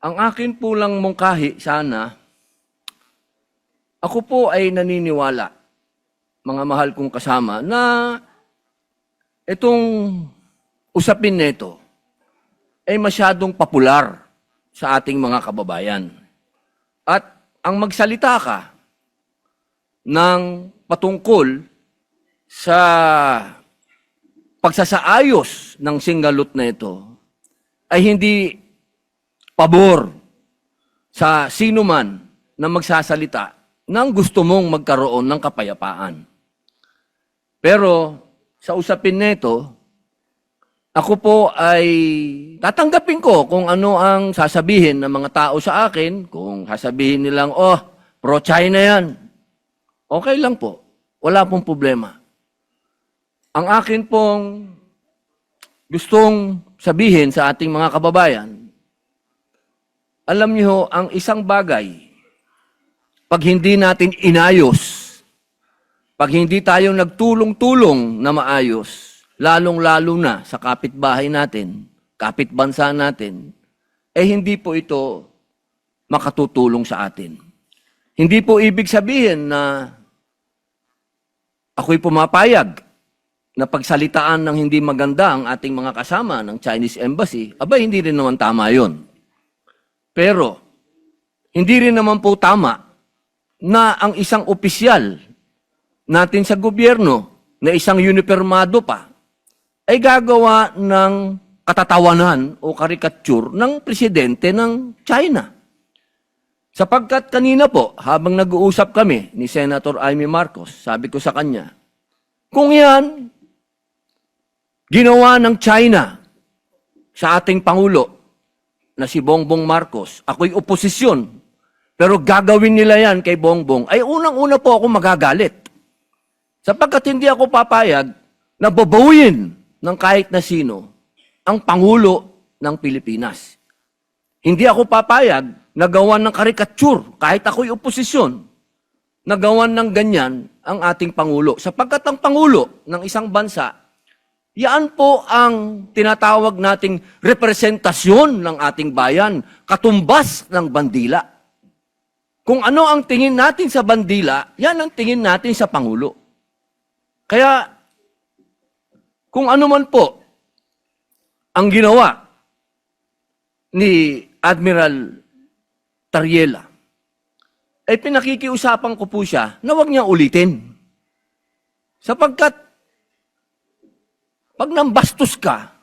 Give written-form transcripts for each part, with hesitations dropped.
Ang akin po lang mungkahi sana, ako po ay naniniwala, mga mahal kong kasama, na itong usapin nito ay masyadong popular sa ating mga kababayan. At ang magsalita ka ng patungkol sa pagsasaayos ng singgalot na ito ay hindi pabor sa sino man na magsasalita ng gusto mong magkaroon ng kapayapaan. Pero sa usapin nito, ako po ay tatanggapin ko kung ano ang sasabihin ng mga tao sa akin. Kung sasabihin nilang, oh, pro-China yan. Okay lang po. Wala pong problema. Ang akin pong gustong sabihin sa ating mga kababayan, alam niyo, ang isang bagay, pag hindi natin inayos, pag hindi tayo nagtulong-tulong na maayos, lalong-lalo na sa kapitbahay natin, kapitbansa natin, hindi po ito makatutulong sa atin. Hindi po ibig sabihin na ako'y pumapayag na pagsalitaan ng hindi maganda ang ating mga kasama ng Chinese Embassy. Hindi rin naman tama yun. Pero, hindi rin naman po tama na ang isang opisyal natin sa gobyerno na isang unipermado pa ay gagawa ng katatawanan o karikature ng presidente ng China. Sapagkat kanina po, habang nag-uusap kami ni Senator Amy Marcos, sabi ko sa kanya, kung yan, ginawa ng China sa ating Pangulo na si Bongbong Marcos, ako'y oposisyon, pero gagawin nila yan kay Bongbong, ay unang-una po ako magagalit. Sapagkat hindi ako papayag na babawin ng kahit na sino ang Pangulo ng Pilipinas. Hindi ako papayag na gawan ng karikature, kahit ako'y oposisyon, na gawan ng ganyan ang ating Pangulo. Sapagkat ang Pangulo ng isang bansa, yan po ang tinatawag nating representasyon ng ating bayan, katumbas ng bandila. Kung ano ang tingin natin sa bandila, yan ang tingin natin sa Pangulo. Kaya, kung ano man po ang ginawa ni Admiral Tariela, ay pinakikiusapan ko po siya na huwag niyang ulitin. Sapagkat, pag nambastos ka,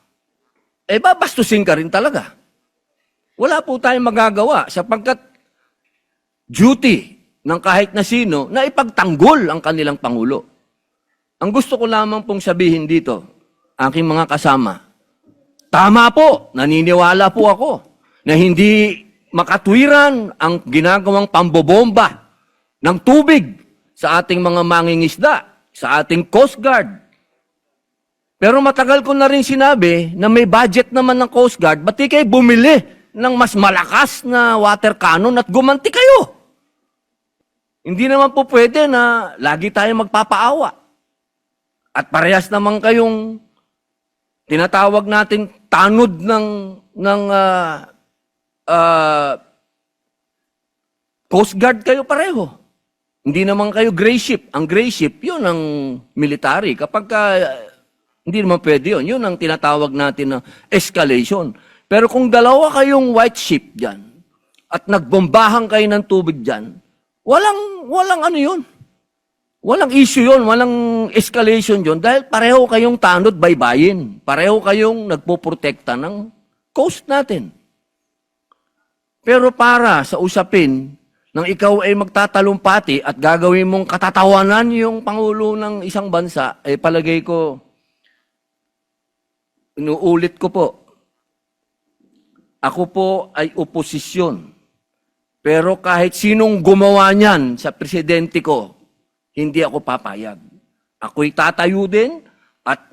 babastusin ka rin talaga. Wala po tayong magagawa sapagkat duty ng kahit na sino na ipagtanggol ang kanilang Pangulo. Ang gusto ko lamang pong sabihin dito, aking mga kasama, tama po, naniniwala po ako na hindi makatwiran ang ginagawang pambobomba ng tubig sa ating mga mangingisda, sa ating Coast Guard. Pero matagal ko na rin sinabi na may budget naman ng Coast Guard, ba't di kayo bumili ng mas malakas na water cannon at gumanti kayo? Hindi naman po pwede na lagi tayo magpapaawa. At parehas naman kayong tinatawag natin tanod ng Coast Guard kayo pareho. Hindi naman kayo gray ship. Ang gray ship, yun ang military. Kapag hindi naman pwede yun. Yun ang tinatawag natin na escalation. Pero kung dalawa kayong white ship dyan, at nagbombahan kayo ng tubig dyan, walang ano yun. Walang issue yun, walang escalation yun, dahil pareho kayong tanod baybayin. Pareho kayong nagpoprotekta ng coast natin. Pero para sa usapin, nang ikaw ay magtatalumpati at gagawin mong katatawanan yung Pangulo ng isang bansa, palagay ko, inuulit ko po, ako po ay oposisyon. Pero kahit sinong gumawa niyan sa presidente ko, hindi ako papayag. Ako'y tatayo din at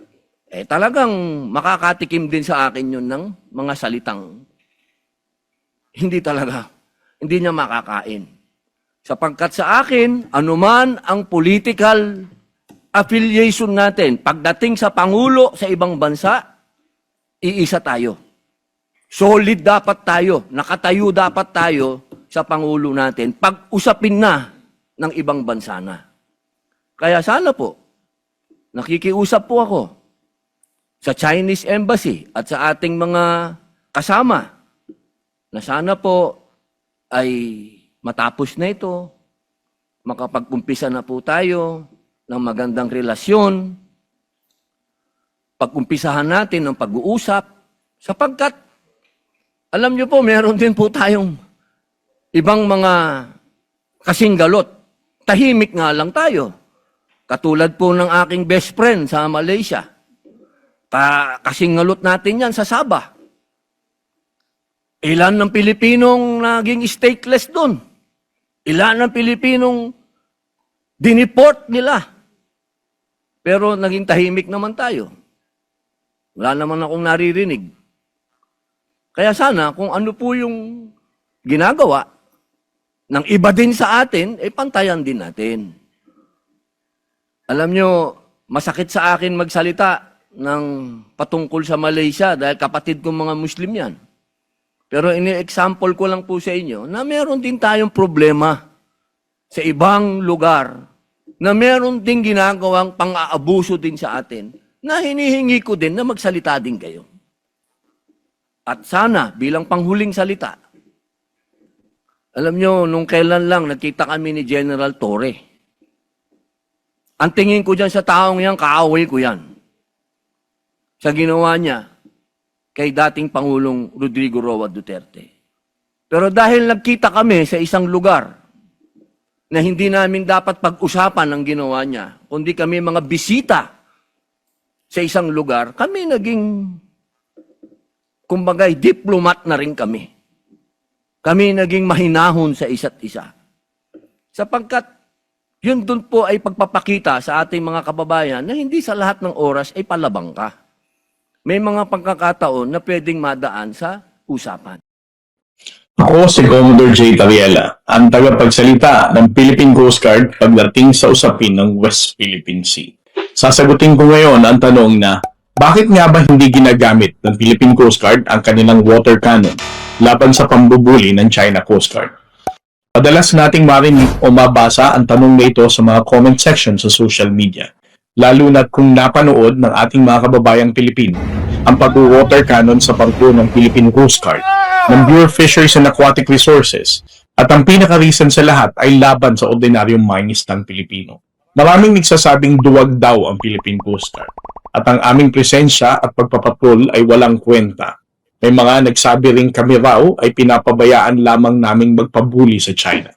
talagang makakatikim din sa akin yun ng mga salitang hindi talaga, hindi niya makakain. Sapagkat sa akin, anuman ang political affiliation natin, pagdating sa Pangulo sa ibang bansa, iisa tayo. Solid dapat tayo, nakatayo dapat tayo sa Pangulo natin pag usapin na ng ibang bansa na. Kaya sana po, nakikiusap po ako sa Chinese Embassy at sa ating mga kasama na sana po ay matapos na ito, makapag-umpisa na po tayo ng magandang relasyon, pag-umpisahan natin ng pag-uusap, sapagkat, alam niyo po, meron din po tayong ibang mga kasinggalot. Tahimik nga lang tayo. Katulad po ng aking best friend sa Malaysia. Kasingalot natin yan sa Sabah. Ilan ng Pilipinong naging stateless doon? Ilan ng Pilipinong diniport nila? Pero naging tahimik naman tayo. Wala naman akong naririnig. Kaya sana kung ano po yung ginagawa ng iba din sa atin, pantayan din natin. Alam nyo, masakit sa akin magsalita ng patungkol sa Malaysia dahil kapatid kong mga Muslim yan. Pero ini-example ko lang po sa inyo na meron din tayong problema sa ibang lugar na meron din ginagawang pang-aabuso din sa atin na hinihingi ko din na magsalita din kayo. At sana, bilang panghuling salita, alam nyo, nung kailan lang nakita kami ni General Torre. Ang tingin ko dyan sa taong yan, kaaway ko yan. Sa ginawa niya kay dating Pangulong Rodrigo Roa Duterte. Pero dahil nagkita kami sa isang lugar na hindi namin dapat pag-usapan ang ginawa niya, kundi kami mga bisita sa isang lugar, kami naging, kumbagay, diplomat na rin kami. Kami naging mahinahon sa isa't isa. Sapagkat yun dun po ay pagpapakita sa ating mga kababayan na hindi sa lahat ng oras ay palabang ka. May mga pagkakataon na pwedeng madaan sa usapan. Ako si Commodore J. Tariela, ang tagapagsalita ng Philippine Coast Guard pagdating sa usapin ng West Philippine Sea. Sasagutin ko ngayon ang tanong na, bakit nga ba hindi ginagamit ng Philippine Coast Guard ang kanilang water cannon laban sa pambubuli ng China Coast Guard? Madalas nating marinig o mabasa ang tanong na ito sa mga comment section sa social media, lalo na't kung napanood ng ating mga kababayang Pilipino ang pag-water cannon sa barko ng Philippine Coast Guard, ng Bureau of Fisheries and Aquatic Resources, at ang pinaka-reason sa lahat ay laban sa ordinaryong mangingisdang Pilipino. Maraming nagsasabing duwag daw ang Philippine Coast Guard, at ang aming presensya at pagpapatrol ay walang kwenta. May mga nagsabi ring kami raw ay pinapabayaan lamang naming magpabuli sa China.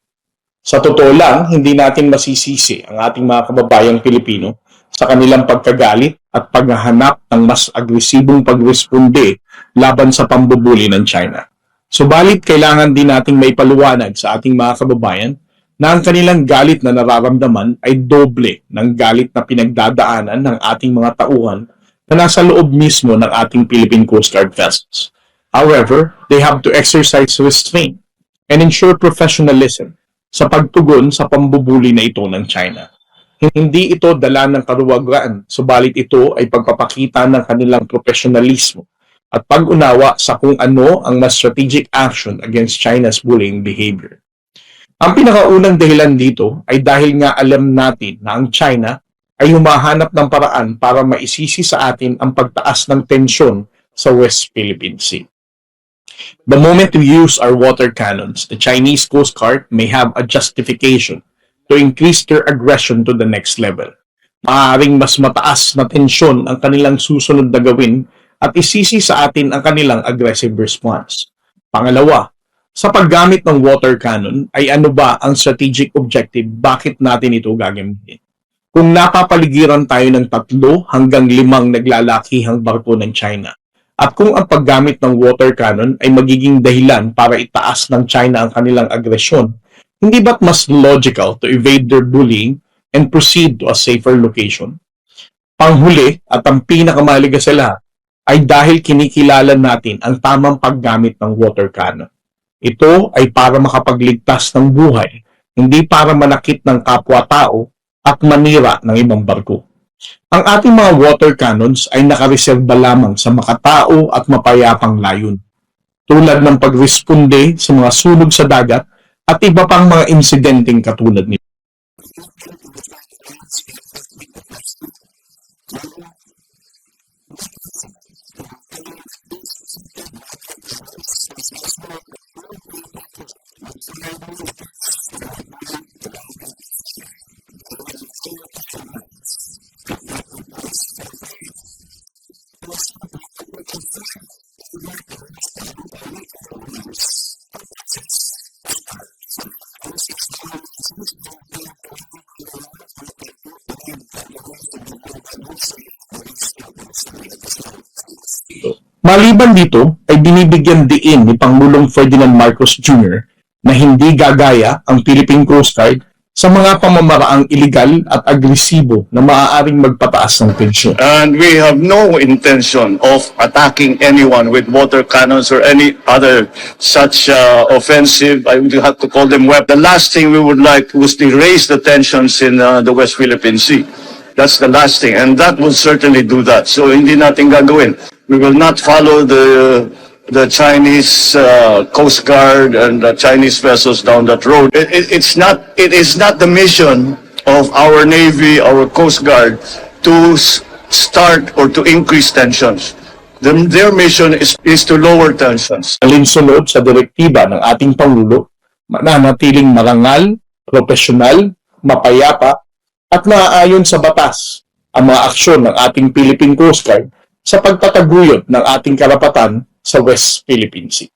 Sa totoo lang, hindi natin masisisi ang ating mga kababayang Pilipino sa kanilang pagkagalit at paghahanap ng mas agresibong pagresponde laban sa pambubuli ng China. Subalit, kailangan din nating may paliwanag sa ating mga kababayan na ang kanilang galit na nararamdaman ay doble ng galit na pinagdadaanan ng ating mga tauhan na nasa loob mismo ng ating Philippine Coast Guard vessels. However, they have to exercise restraint and ensure professionalism sa pagtugon sa pambubuli na ito ng China. Hindi ito dala ng karuwagaan, subalit ito ay pagpapakita ng kanilang professionalismo at pag-unawa sa kung ano ang mas strategic action against China's bullying behavior. Ang pinakaunang dahilan dito ay dahil nga alam natin na ang China ay humahanap ng paraan para maisisi sa atin ang pagtaas ng tensyon sa West Philippine Sea. The moment we use our water cannons, the Chinese Coast Guard may have a justification to increase their aggression to the next level. Maaaring mas mataas na tensyon ang kanilang susunod na gawin at isisi sa atin ang kanilang aggressive response. Pangalawa, sa paggamit ng water cannon ay ano ba ang strategic objective, bakit natin ito gagamitin? Kung napapaligiran tayo ng 3 hanggang 5 naglalakihang barko ng China, at kung ang paggamit ng water cannon ay magiging dahilan para itaas ng China ang kanilang agresyon, hindi ba't mas logical to evade their bullying and proceed to a safer location? Panghuli at ang pinakamahalaga sa lahat ay dahil kinikilala natin ang tamang paggamit ng water cannon. Ito ay para makapagligtas ng buhay, hindi para manakit ng kapwa-tao at manira ng ibang barko. Ang ating mga water cannons ay nakareserba lamang sa makatao at mapayapang layon. tulad ng pagresponde sa mga sunog sa dagat at iba pang mga insidenteng katulad nito. Maliban dito ay binibigyan diin ni Pangulong Ferdinand Marcos Jr. na hindi gagaya ang Philippine Coast Guard sa mga pamamaraang iligal at agresibo na maaaring magpataas ng tensyon. And we have no intention of attacking anyone with water cannons or any other such offensive, I would have to call them weapons. The last thing we would like was to raise the tensions in the West Philippine Sea. That's the last thing, and that will certainly do that. So hindi natin gagawin. We will not follow the Chinese Coast Guard and the Chinese vessels down that road. It is not the mission of our Navy, our Coast Guard, to start or to increase tensions. Their mission is to lower tensions. Alinsunod sa direktiba ng ating Pangulo, mananatiling marangal, profesional, mapayapa, at naaayon sa batas ang mga aksyon ng ating Philippine Coast Guard sa pagtataguyod ng ating karapatan sa West Philippine Sea.